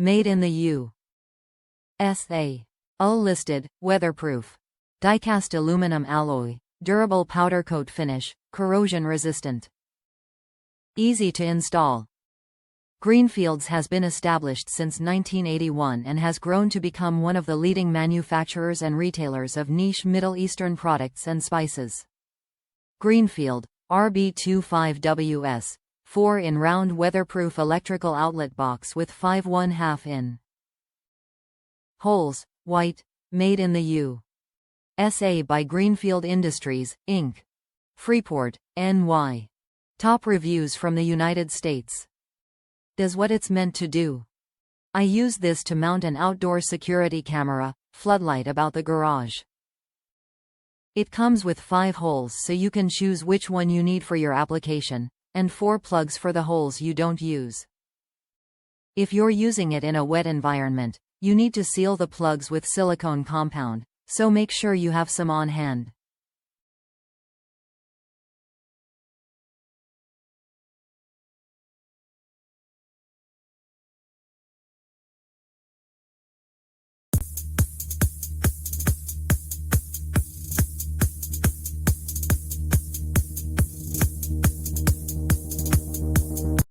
Made in the U.S.A. Listed, weatherproof. Diecast aluminum alloy, durable powder coat finish, corrosion resistant. Easy to install. Greenfields has been established since 1981 and has grown to become one of the leading manufacturers and retailers of niche Middle Eastern products and spices. Greenfield, RB25WS, 4-in round weatherproof electrical outlet box with 5 1/2 in holes, white, made in the U.S.A. by Greenfield Industries, Inc. Freeport, NY. Top reviews from the United States. Does what it's meant to do. I use this to mount an outdoor security camera, floodlight about the garage. It comes with 5 holes so you can choose which one you need for your application, and 4 plugs for the holes you don't use. If you're using it in a wet environment, you need to seal the plugs with silicone compound, so make sure you have some on hand.